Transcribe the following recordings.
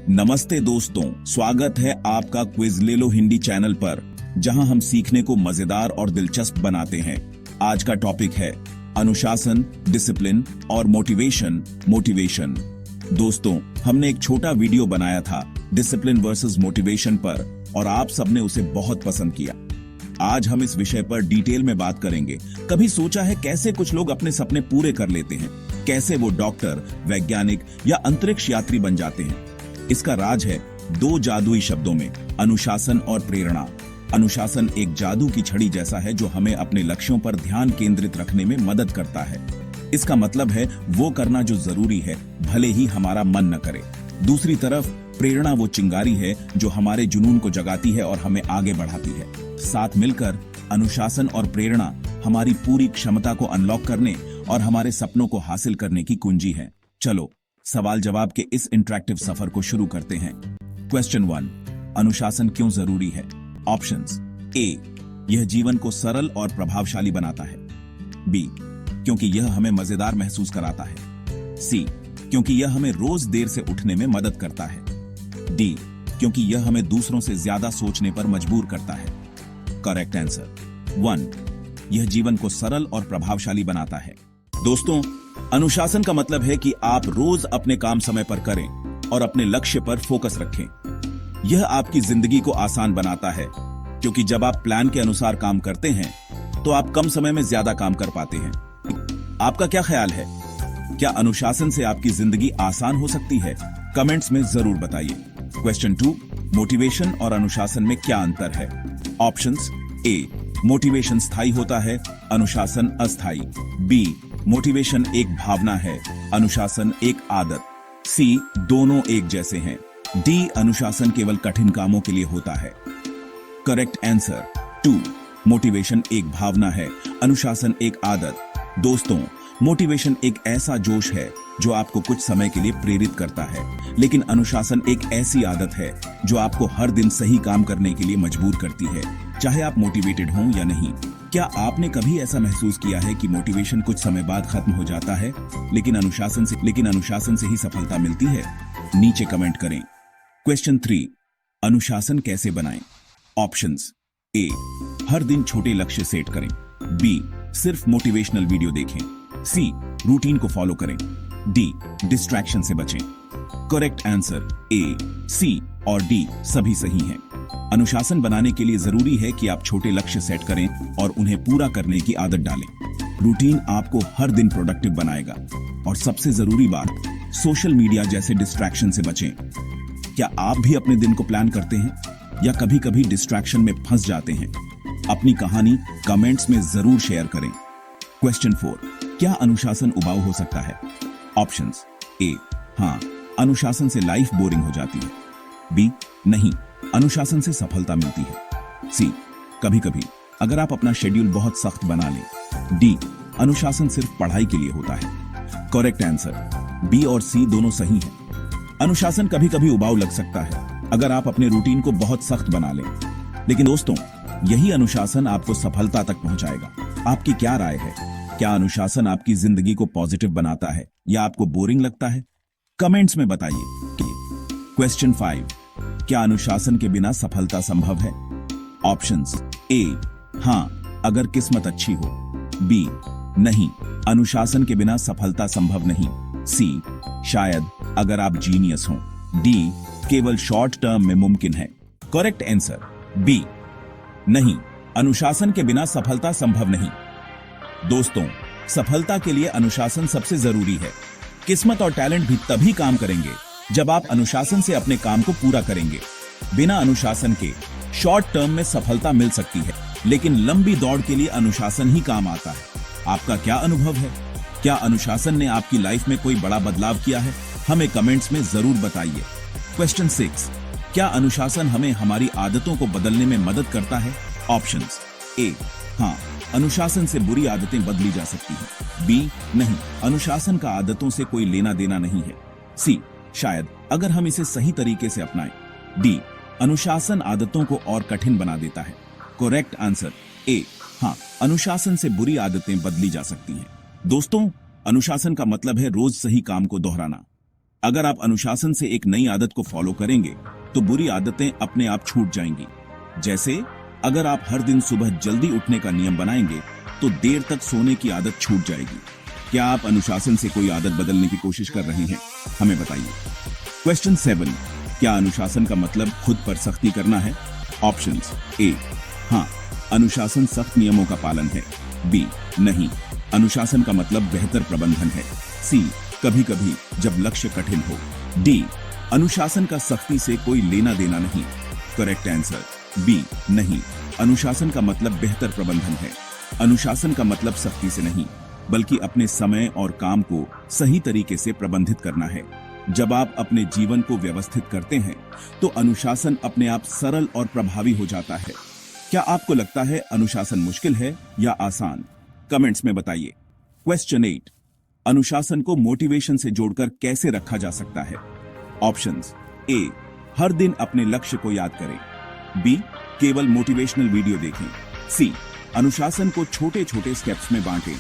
नमस्ते दोस्तों, स्वागत है आपका क्विज ले लो हिंदी चैनल पर, जहां हम सीखने को मजेदार और दिलचस्प बनाते हैं। आज का टॉपिक है अनुशासन, डिसिप्लिन और मोटिवेशन। दोस्तों, हमने एक छोटा वीडियो बनाया था डिसिप्लिन वर्सेस मोटिवेशन पर और आप सबने उसे बहुत पसंद किया। आज हम इस विषय पर डिटेल में बात करेंगे। कभी सोचा है कैसे कुछ लोग अपने सपने पूरे कर लेते हैं, कैसे वो डॉक्टर, वैज्ञानिक या अंतरिक्ष यात्री बन जाते हैं? इसका राज है दो जादुई शब्दों में, अनुशासन और प्रेरणा। अनुशासन एक जादू की छड़ी जैसा है जो हमें अपने लक्ष्यों पर ध्यान केंद्रित रखने में मदद करता है। इसका मतलब है वो करना जो जरूरी है, भले ही हमारा मन न करे। दूसरी तरफ प्रेरणा वो चिंगारी है जो हमारे जुनून को जगाती है और हमें आगे बढ़ाती है। साथ मिलकर अनुशासन और प्रेरणा हमारी पूरी क्षमता को अनलॉक करने और हमारे सपनों को हासिल करने की कुंजी है। चलो सवाल जवाब के इस इंटरेक्टिव सफर को शुरू करते हैं। क्वेश्चन 1, अनुशासन क्यों जरूरी है? ऑप्शंस: ए, यह जीवन को सरल और प्रभावशाली बनाता है। बी, क्योंकि यह हमें मजेदार महसूस कराता है। सी, क्योंकि यह हमें रोज देर से उठने में मदद करता है। डी, क्योंकि यह हमें दूसरों से ज्यादा सोचने पर मजबूर करता है। करेक्ट आंसर 1, यह जीवन को सरल और प्रभावशाली बनाता है। दोस्तों, अनुशासन का मतलब है कि आप रोज अपने काम समय पर करें और अपने लक्ष्य पर फोकस रखें। यह आपकी जिंदगी को आसान बनाता है, क्योंकि जब आप प्लान के अनुसार काम करते हैं तो आप कम समय में ज्यादा काम कर पाते हैं। आपका क्या ख्याल है? क्या अनुशासन से आपकी जिंदगी आसान हो सकती है? कमेंट्स में जरूर बताइए। क्वेश्चन 2, मोटिवेशन और अनुशासन में क्या अंतर है? ऑप्शंस: ए, मोटिवेशन स्थायी होता है, अनुशासन अस्थायी। बी, मोटिवेशन एक भावना है, अनुशासन एक आदत। सी, दोनों एक जैसे हैं। डी, अनुशासन केवल कठिन कामों के लिए होता है। करेक्ट आंसर 2, मोटिवेशन एक भावना है, अनुशासन एक आदत। दोस्तों, मोटिवेशन एक ऐसा जोश है जो आपको कुछ समय के लिए प्रेरित करता है, लेकिन अनुशासन एक ऐसी आदत है जो आपको हर दिन सही काम करने के लिए मजबूर करती है, चाहे आप मोटिवेटेड हों या नहीं। क्या आपने कभी ऐसा महसूस किया है कि मोटिवेशन कुछ समय बाद खत्म हो जाता है, लेकिन अनुशासन से ही सफलता मिलती है? नीचे कमेंट करें। क्वेश्चन 3, अनुशासन कैसे बनाएं? ऑप्शंस: ए, हर दिन छोटे लक्ष्य सेट करें। बी, सिर्फ मोटिवेशनल वीडियो देखें। सी, रूटीन को फॉलो करें। डी, डिस्ट्रैक्शन से बचें। करेक्ट आंसर ए, सी और डी सभी सही हैं। अनुशासन बनाने के लिए जरूरी है कि आप छोटे लक्ष्य सेट करें और उन्हें पूरा करने की आदत डालें। रूटीन आपको हर दिन प्रोडक्टिव बनाएगा। और सबसे जरूरी बात, सोशल मीडिया जैसे डिस्ट्रैक्शन से बचें। क्या आप भी अपने दिन को प्लान करते हैं या कभी कभी डिस्ट्रैक्शन में फंस जाते हैं? अपनी कहानी कमेंट्स में जरूर शेयर करें। क्वेश्चन 4, क्या अनुशासन उबाऊ हो सकता है? ऑप्शंस: ए, हाँ, अनुशासन से लाइफ बोरिंग हो जाती है। बी, नहीं, अनुशासन से सफलता मिलती है। सी, कभी कभी अगर आप अपना शेड्यूल बहुत सख्त बना लें। डी, अनुशासन सिर्फ पढ़ाई के लिए होता है। करेक्ट आंसर बी और सी दोनों सही हैं। अनुशासन कभी कभी उबाऊ लग सकता है अगर आप अपने रूटीन को बहुत सख्त बना लें, लेकिन दोस्तों, यही अनुशासन आपको सफलता तक पहुंचाएगा। आपकी क्या राय है? क्या अनुशासन आपकी जिंदगी को पॉजिटिव बनाता है या आपको बोरिंग लगता है? कमेंट्स में बताइए। क्वेश्चन 5, क्या अनुशासन के बिना सफलता संभव है? ऑप्शंस: ए, हाँ, अगर किस्मत अच्छी हो। बी, नहीं, अनुशासन के बिना सफलता संभव नहीं। सी, शायद अगर आप जीनियस हो। डी, केवल शॉर्ट टर्म में मुमकिन है। करेक्ट आंसर बी, नहीं, अनुशासन के बिना सफलता संभव नहीं। दोस्तों, सफलता के लिए अनुशासन सबसे जरूरी है। किस्मत और टैलेंट भी तभी काम करेंगे जब आप अनुशासन से अपने काम को पूरा करेंगे। बिना अनुशासन के शॉर्ट टर्म में सफलता मिल सकती है, लेकिन लंबी दौड़ के लिए अनुशासन ही काम आता है। आपका क्या अनुभव है? क्या अनुशासन ने आपकी लाइफ में कोई बड़ा बदलाव किया है? हमें कमेंट्स में जरूर बताइए। क्वेश्चन 6, क्या अनुशासन हमें हमारी आदतों को बदलने में मदद करता है? ऑप्शंस: ए, हाँ, अनुशासन से बुरी आदतें बदली जा सकती हैं। बी, नहीं, अनुशासन का आदतों से कोई लेना देना नहीं है। सी, शायद अगर हम इसे सही तरीके से अपनाएं। डी, अनुशासन आदतों को और कठिन बना देता है। करेक्ट आंसर ए, हाँ, अनुशासन से बुरी आदतें बदली जा सकती हैं। दोस्तों, अनुशासन का मतलब है रोज सही काम को दोहराना। अगर आप अनुशासन से एक नई आदत को फॉलो करेंगे तो बुरी आदतें अपने आप छूट जाएंगी। जैसे अगर आप हर दिन सुबह जल्दी उठने का नियम बनाएंगे तो देर तक सोने की आदत छूट जाएगी। क्या आप अनुशासन से कोई आदत बदलने की कोशिश कर रहे हैं? हमें बताइए। क्वेश्चन 7, क्या अनुशासन का मतलब खुद पर सख्ती करना है? ऑप्शंस: ए, हाँ, अनुशासन सख्त नियमों का पालन है। बी, नहीं, अनुशासन का मतलब बेहतर प्रबंधन है। सी, कभी कभी जब लक्ष्य कठिन हो। डी, अनुशासन का सख्ती से कोई लेना देना नहीं। करेक्ट आंसर बी, नहीं, अनुशासन का मतलब बेहतर प्रबंधन है। अनुशासन का मतलब सख्ती से नहीं, बल्कि अपने समय और काम को सही तरीके से प्रबंधित करना है। जब आप अपने जीवन को व्यवस्थित करते हैं तो अनुशासन अपने आप सरल और प्रभावी हो जाता है। क्या आपको लगता है अनुशासन मुश्किल है या आसान? कमेंट्स में बताइए। क्वेश्चन 8, अनुशासन को मोटिवेशन से जोड़कर कैसे रखा जा सकता है? ऑप्शंस: ए, हर दिन अपने लक्ष्य को याद करें। बी, केवल मोटिवेशनल वीडियो देखें। सी, अनुशासन को छोटे छोटे स्टेप्स में बांटें।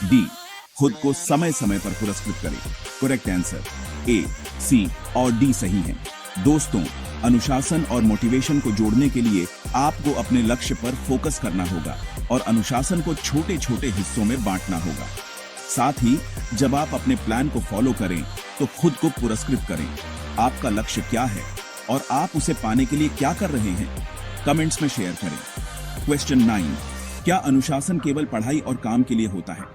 डी, खुद को समय समय पर पुरस्कृत करें। करेक्ट आंसर ए, सी और डी सही हैं। दोस्तों, अनुशासन और मोटिवेशन को जोड़ने के लिए आपको अपने लक्ष्य पर फोकस करना होगा और अनुशासन को छोटे छोटे हिस्सों में बांटना होगा। साथ ही जब आप अपने प्लान को फॉलो करें तो खुद को पुरस्कृत करें। आपका लक्ष्य क्या है और आप उसे पाने के लिए क्या कर रहे हैं? कमेंट्स में शेयर करें। क्वेश्चन 9, क्या अनुशासन केवल पढ़ाई और काम के लिए होता है?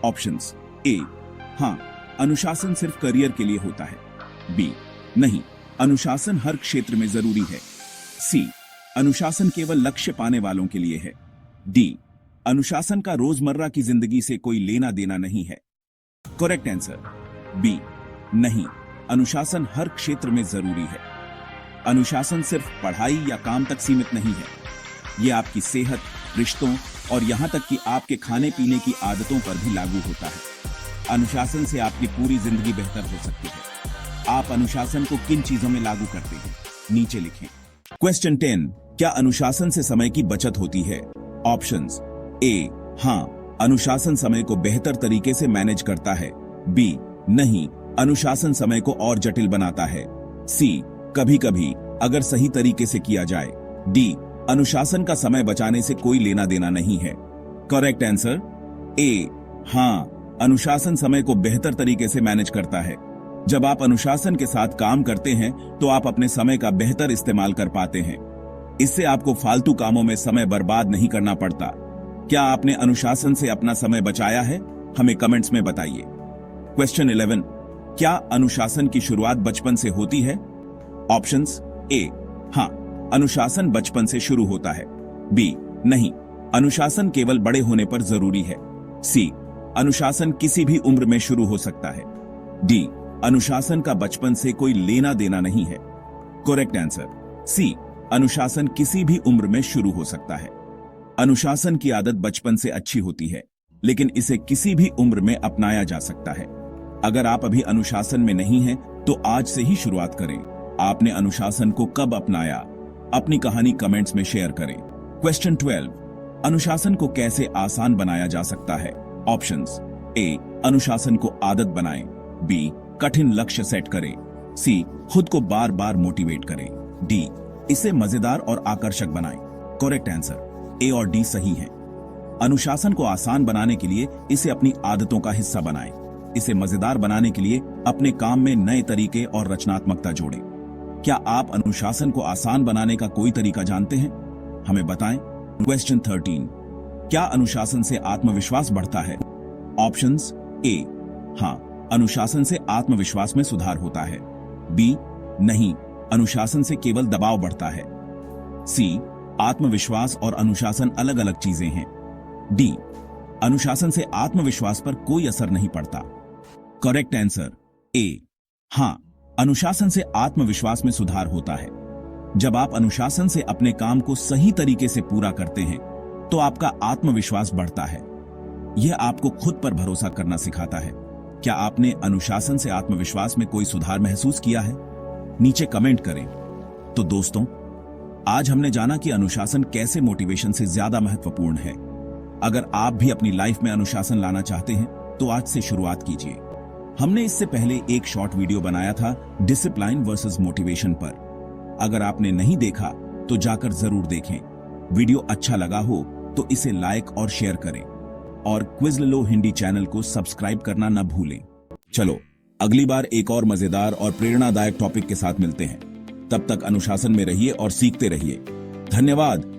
ऑप्शंस: ए, हाँ, अनुशासन सिर्फ करियर के लिए होता है। बी, नहीं, अनुशासन हर क्षेत्र में जरूरी है। सी, अनुशासन केवल लक्ष्य पाने वालों के लिए है। डी, अनुशासन का रोजमर्रा की जिंदगी से कोई लेना देना नहीं है। करेक्ट आंसर बी, नहीं, अनुशासन हर क्षेत्र में जरूरी है। अनुशासन सिर्फ पढ़ाई या काम तक सीमित नहीं है। यह आपकी सेहत, रिश्तों और यहां तक कि आपके खाने पीने की आदतों पर भी लागू होता है। अनुशासन से आपकी पूरी जिंदगी बेहतर हो सकती है। आप अनुशासन को किन चीजों में लागू करते हैं? नीचे लिखें। क्वेश्चन 10, क्या अनुशासन से समय की बचत होती है? ऑप्शंस: ए, हाँ, अनुशासन समय को बेहतर तरीके से मैनेज करता है। बी, नहीं, अनुशासन समय को और जटिल बनाता है। सी, कभी कभी अगर सही तरीके से किया जाए। डी, अनुशासन का समय बचाने से कोई लेना देना नहीं है। करेक्ट आंसर ए, हाँ, अनुशासन समय को बेहतर तरीके से मैनेज करता है। जब आप अनुशासन के साथ काम करते हैं तो आप अपने समय का बेहतर इस्तेमाल कर पाते हैं। इससे आपको फालतू कामों में समय बर्बाद नहीं करना पड़ता। क्या आपने अनुशासन से अपना समय बचाया है? हमें कमेंट्स में बताइए। क्वेश्चन 11, क्या अनुशासन की शुरुआत बचपन से होती है? ऑप्शंस: ए, हाँ, अनुशासन बचपन से शुरू होता है। बी, नहीं, अनुशासन केवल बड़े होने पर जरूरी है। सी, अनुशासन किसी भी उम्र में शुरू हो सकता है। डी, अनुशासन का बचपन से कोई लेना देना नहीं है। करेक्ट आंसर सी, अनुशासन किसी भी उम्र में शुरू हो सकता है। अनुशासन की आदत बचपन से अच्छी होती है, लेकिन इसे किसी भी उम्र में अपनाया जा सकता है। अगर आप अभी अनुशासन में नहीं हैं, तो आज से ही शुरुआत करें। आपने अनुशासन को कब अपनाया? अपनी कहानी कमेंट्स में शेयर करें। क्वेश्चन 12, अनुशासन को कैसे आसान बनाया जा सकता है? ऑप्शंस: ए, अनुशासन को आदत बनाएं। बी, कठिन लक्ष्य सेट करें। सी, खुद को बार बार मोटिवेट करें। डी, इसे मजेदार और आकर्षक बनाएं। करेक्ट आंसर ए और डी सही हैं। अनुशासन को आसान बनाने के लिए इसे अपनी आदतों का हिस्सा बनाएं। इसे मजेदार बनाने के लिए अपने काम में नए तरीके और रचनात्मकता जोड़ें। क्या आप अनुशासन को आसान बनाने का कोई तरीका जानते हैं? हमें बताएं। क्वेश्चन 13, क्या अनुशासन से आत्मविश्वास बढ़ता है? ऑप्शंस: ए, हाँ, अनुशासन से आत्मविश्वास में सुधार होता है। बी, नहीं, अनुशासन से केवल दबाव बढ़ता है। सी, आत्मविश्वास और अनुशासन अलग अलग चीजें हैं। डी, अनुशासन से आत्मविश्वास पर कोई असर नहीं पड़ता। करेक्ट आंसर ए, हाँ, अनुशासन से आत्मविश्वास में सुधार होता है। जब आप अनुशासन से अपने काम को सही तरीके से पूरा करते हैं तो आपका आत्मविश्वास बढ़ता है। यह आपको खुद पर भरोसा करना सिखाता है। क्या आपने अनुशासन से आत्मविश्वास में कोई सुधार महसूस किया है? नीचे कमेंट करें। तो दोस्तों, आज हमने जाना कि अनुशासन कैसे मोटिवेशन से ज्यादा महत्वपूर्ण है। अगर आप भी अपनी लाइफ में अनुशासन लाना चाहते हैं तो आज से शुरुआत कीजिए। हमने इससे पहले एक शॉर्ट वीडियो बनाया था डिसिप्लिन वर्सेस मोटिवेशन पर। अगर आपने नहीं देखा तो जाकर जरूर देखें। वीडियो अच्छा लगा हो तो इसे लाइक और शेयर करें और क्विज ले लो हिंदी चैनल को सब्सक्राइब करना न भूलें। चलो अगली बार एक और मजेदार और प्रेरणादायक टॉपिक के साथ मिलते हैं। तब तक अनुशासन में रहिए और सीखते रहिए। धन्यवाद।